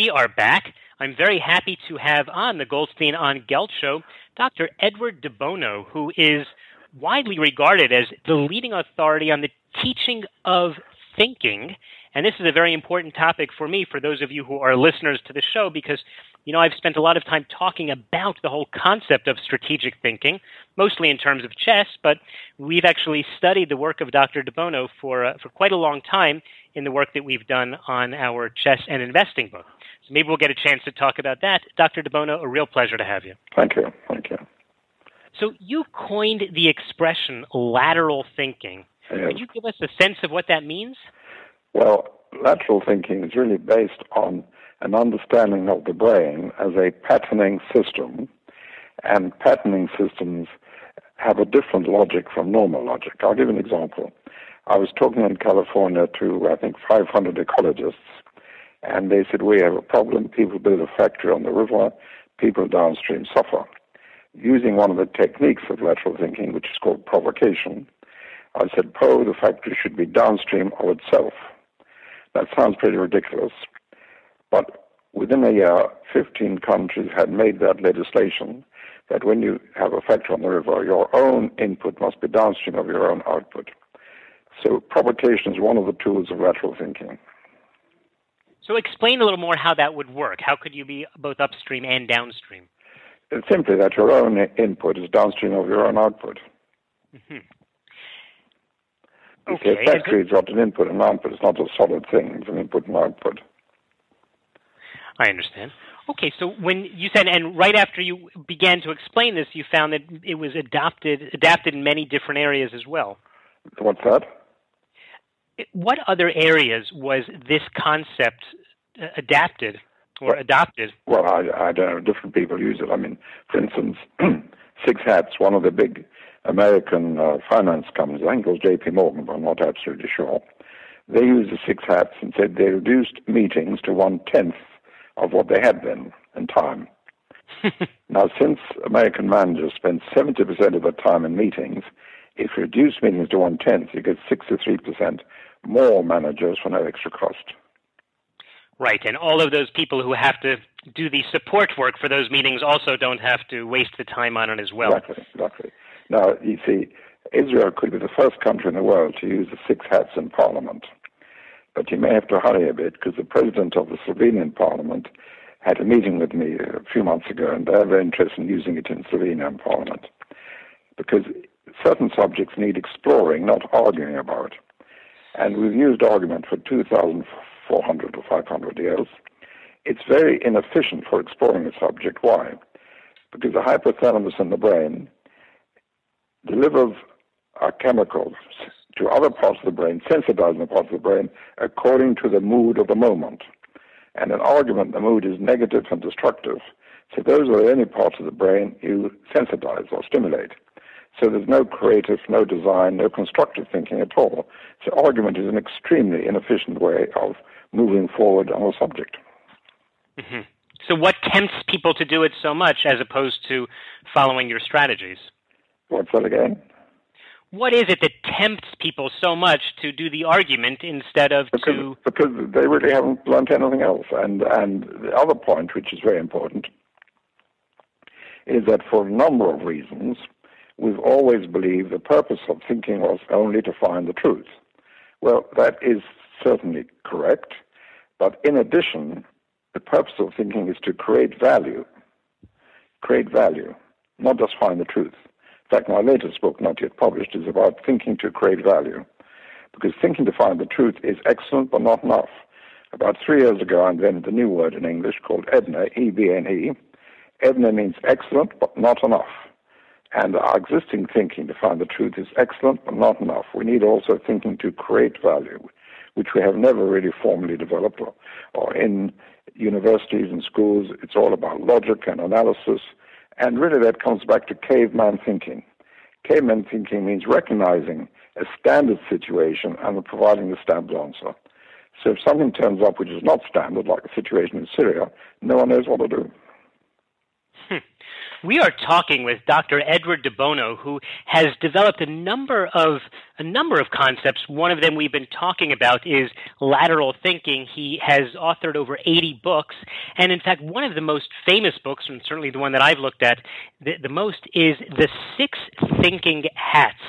we are back. I'm very happy to have on the Goldstein on Gelt show Dr. Edward de Bono, who is widely regarded as the leading authority on the teaching of thinking. And this is a very important topic for me, for those of you who are listeners to the show, because, I've spent a lot of time talking about the whole concept of strategic thinking, mostly in terms of chess, but we've actually studied the work of Dr. de Bono for quite a long time in the work that we've done on our chess and investing book. So maybe we'll get a chance to talk about that. Dr. de Bono, a real pleasure to have you. Thank you. Thank you. So you coined the expression lateral thinking. Yes. Could you give us a sense of what that means? Well, lateral thinking is really based on an understanding of the brain as a patterning system, and patterning systems have a different logic from normal logic. I'll give an example. I was talking in California to, 500 ecologists, and they said, we have a problem. People build a factory on the river. People downstream suffer. Using one of the techniques of lateral thinking, which is called provocation, I said, the factory should be downstream of itself. That sounds pretty ridiculous, but within a year, 15 countries had made that legislation that when you have a factory on the river, your own input must be downstream of your own output. So provocation is one of the tools of lateral thinking. So explain a little more how that would work. How could you be both upstream and downstream? It's simply that your own input is downstream of your own output. Mm-hmm. Okay. A factory has got an input and output. It's not a solid thing. It's an input and output. I understand. Okay, so when you said, and right after you began to explain this, you found that it was adapted in many different areas as well. What's that? What other areas was this concept adapted or adopted? Well, I don't know. Different people use it. For instance, Six Hats, one of the big American finance companies, I think it was J.P. Morgan, but I'm not absolutely sure. They used the Six Hats and said they reduced meetings to 1/10 of what they had then in time. Now, since American managers spend 70% of their time in meetings, if you reduce meetings to 1/10, you get 63% more managers for no extra cost. Right, and all of those people who have to do the support work for those meetings also don't have to waste the time on it as well. Exactly. Now, you see, Israel could be the first country in the world to use the Six Hats in Parliament. But you may have to hurry a bit because the president of the Slovenian Parliament had a meeting with me a few months ago, and they're very interested in using it in Slovenian Parliament because certain subjects need exploring, not arguing about. And we've used argument for 2,400 or 500 years. It's very inefficient for exploring a subject. Why? Because the hypothalamus in the brain delivers chemicals to other parts of the brain, sensitizing the parts of the brain according to the mood of the moment. And in argument, the mood is negative and destructive. So those are the only parts of the brain you sensitize or stimulate. So there's no creative, no design, no constructive thinking at all. So argument is an extremely inefficient way of moving forward on a subject. Mm-hmm. So what tempts people to do it so much as opposed to following your strategies? What's that again? What is it that tempts people so much to do the argument instead of because they really haven't learned anything else. And the other point, which is very important, is that for a number of reasons, we've always believed the purpose of thinking was only to find the truth. Well, that is certainly correct, but in addition, the purpose of thinking is to create value, not just find the truth. In fact, my latest book, not yet published, is about thinking to create value, because thinking to find the truth is excellent but not enough. About 3 years ago, I invented a new word in English called EBNE, E-B-N-E. EBNE means excellent but not enough. And our existing thinking to find the truth is excellent but not enough. We need also thinking to create value, which we have never really formally developed. Or in universities and schools, it's all about logic and analysis. And really that comes back to caveman thinking. Caveman thinking means recognizing a standard situation and providing the standard answer. So if something turns up which is not standard, like the situation in Syria, no one knows what to do. We are talking with Dr. Edward de Bono, who has developed a number of concepts. One of them we've been talking about is lateral thinking. He has authored over 80 books, and in fact, one of the most famous books, and certainly the one that I've looked at the most, is The Six Thinking Hats,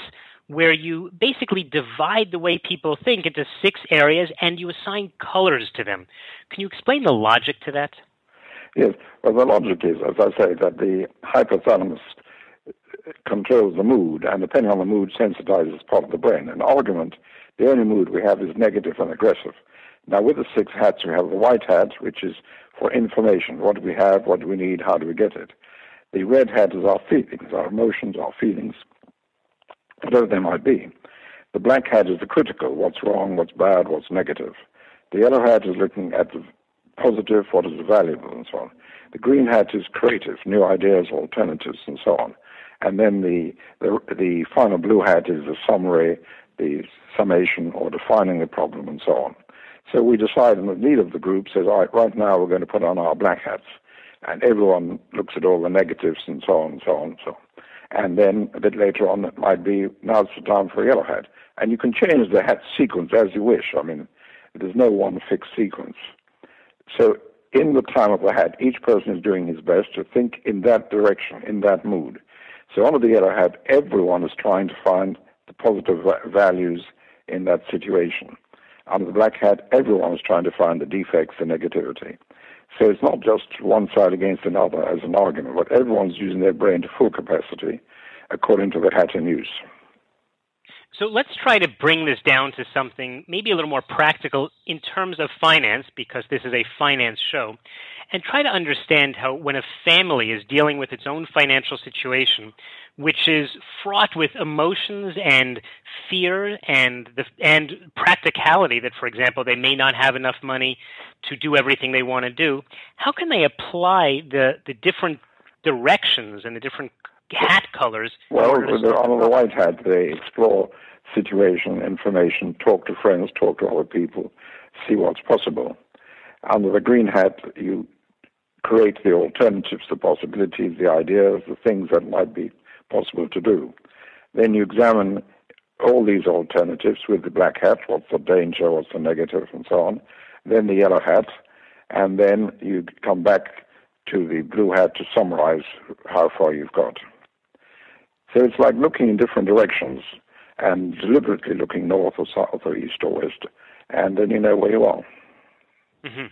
where you basically divide the way people think into 6 areas and you assign colors to them. Can you explain the logic to that? Yes. Well, the logic is, as I say, that the hypothalamus controls the mood, and depending on the mood, sensitizes part of the brain. In argument, the only mood we have is negative and aggressive. Now, with the 6 hats, we have the white hat, which is for information. What do we have? What do we need? How do we get it? The red hat is our feelings, our emotions, our feelings, whatever they might be. The black hat is the critical, what's wrong, what's bad, what's negative. The yellow hat is looking at the positive, what is valuable, and so on. The green hat is creative, new ideas, alternatives, and so on. And then the final blue hat is the summary, the summation, or defining the problem, and so on. So we decide, and the leader of the group says, all right, right now we're going to put on our black hats. And everyone looks at all the negatives, and so on, and so on, and so on. And then a bit later on, it might be, now it's the time for a yellow hat. And you can change the hat sequence as you wish. I mean, there's no one fixed sequence. So in the time of the hat, each person is doing his best to think in that direction, in that mood. So under the yellow hat, everyone is trying to find the positive values in that situation. Under the black hat, everyone is trying to find the defects, the negativity. So it's not just one side against another as an argument, but everyone's using their brain to full capacity according to the hat in use. So let's try to bring this down to something maybe a little more practical in terms of finance, because this is a finance show, and try to understand how when a family is dealing with its own financial situation, which is fraught with emotions and fear and practicality that, for example, they may not have enough money to do everything they want to do, how can they apply the different directions and the different hat colors? Well, under the white hat, they explore situation, information, talk to friends, talk to other people, see what's possible. Under the green hat, you create the alternatives, the possibilities, the ideas, the things that might be possible to do. Then you examine all these alternatives with the black hat, what's the danger, what's the negative, and so on. Then the yellow hat, and then you come back to the blue hat to summarize how far you've got. So it's like looking in different directions and deliberately looking north or south or east or west, and then you know where you are. Mm-hmm.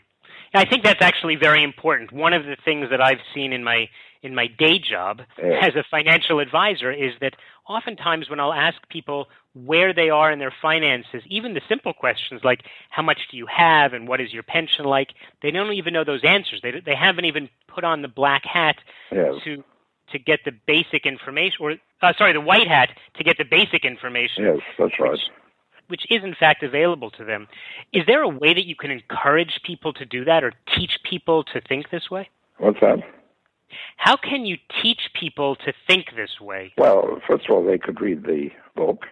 I think that's actually very important. One of the things that I've seen in my day job as a financial advisor is that oftentimes when I'll ask people where they are in their finances, even the simple questions like how much do you have and what is your pension like, they don't even know those answers. They haven't even put on the black hat to get the basic information, or the white hat to get the basic information. Yes, that's right. Which is in fact available to them. Is there a way that you can encourage people to do that or teach people to think this way? What's that? How can you teach people to think this way? Well, first of all, they could read the book.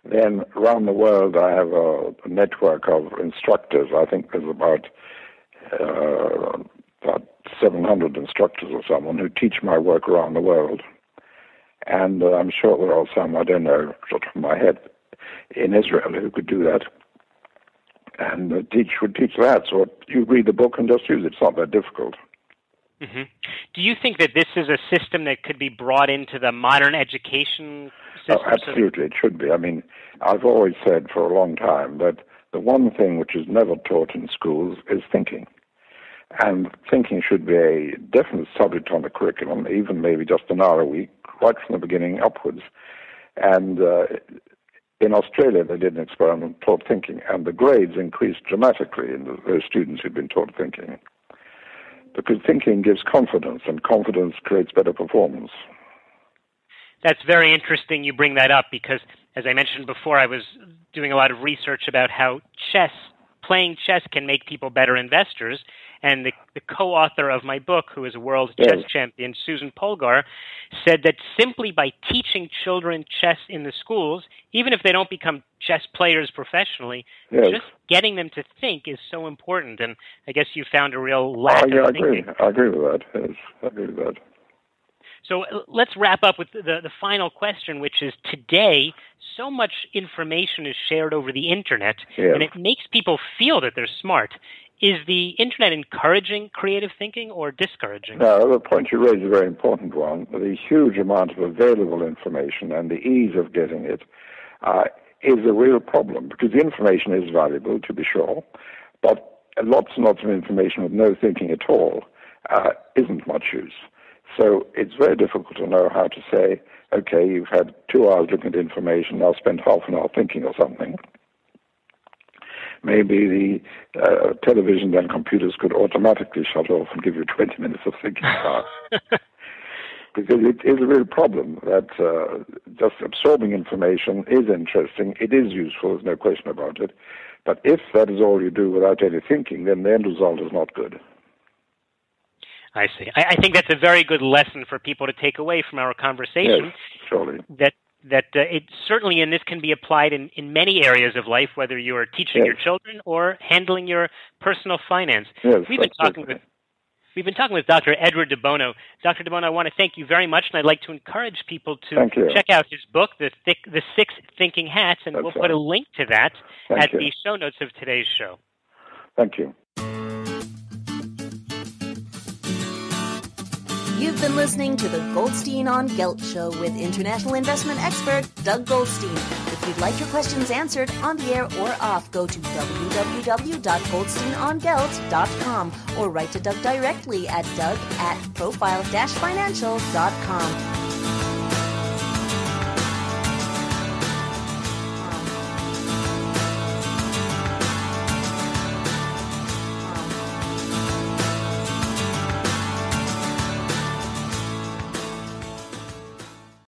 Then around the world, I have a network of instructors. I think there's about 700 instructors or someone who teach my work around the world. And I'm sure there are some, I don't know, off the top of my head, in Israel who could do that and would teach that. So you read the book and just use it. It's not that difficult. Mm-hmm. Do you think that this is a system that could be brought into the modern education system? Oh, absolutely, it should be. I mean, I've always said for a long time that the one thing which is never taught in schools is thinking. And thinking should be a definite subject on the curriculum, even maybe just an hour a week, right from the beginning upwards. And in Australia, they did an experiment taught thinking, and the grades increased dramatically in those students who'd been taught thinking. Because thinking gives confidence, and confidence creates better performance. That's very interesting you bring that up, because, as I mentioned before, I was doing a lot of research about how playing chess can make people better investors, and the co-author of my book, who is a world chess champion, Susan Polgar, said that simply by teaching children chess in the schools, even if they don't become chess players professionally, just getting them to think is so important. And I guess you found a real lack of thinking. I agree with that. Yes, I agree with that. So let's wrap up with the final question, which is today, so much information is shared over the Internet, and it makes people feel that they're smart. Is the Internet encouraging creative thinking or discouraging? No, the point you raise is a very important one. The huge amount of available information and the ease of getting it is a real problem, because the information is valuable, to be sure, but lots and lots of information with no thinking at all isn't much use. So it's very difficult to know how to say, okay, you've had 2 hours looking at information, now spend half an hour thinking or something. Maybe the television and computers could automatically shut off and give you 20 minutes of thinking time. Because it is a real problem that just absorbing information is interesting, it is useful, there's no question about it. But if that is all you do without any thinking, then the end result is not good. I see. I think that's a very good lesson for people to take away from our conversation. Yes, surely. That it certainly, and this can be applied in many areas of life, whether you are teaching your children or handling your personal finance. Yes, We've been talking with Dr. Edward de Bono. Dr. de Bono, I want to thank you very much, and I'd like to encourage people to check out his book, The 6 Thinking Hats, and we'll put a link to that at the show notes of today's show. Thank you. You've been listening to the Goldstein on Gelt show with international investment expert Doug Goldstein. If you'd like your questions answered on the air or off, go to www.goldsteinongelt.com or write to Doug directly at doug@profile-financial.com.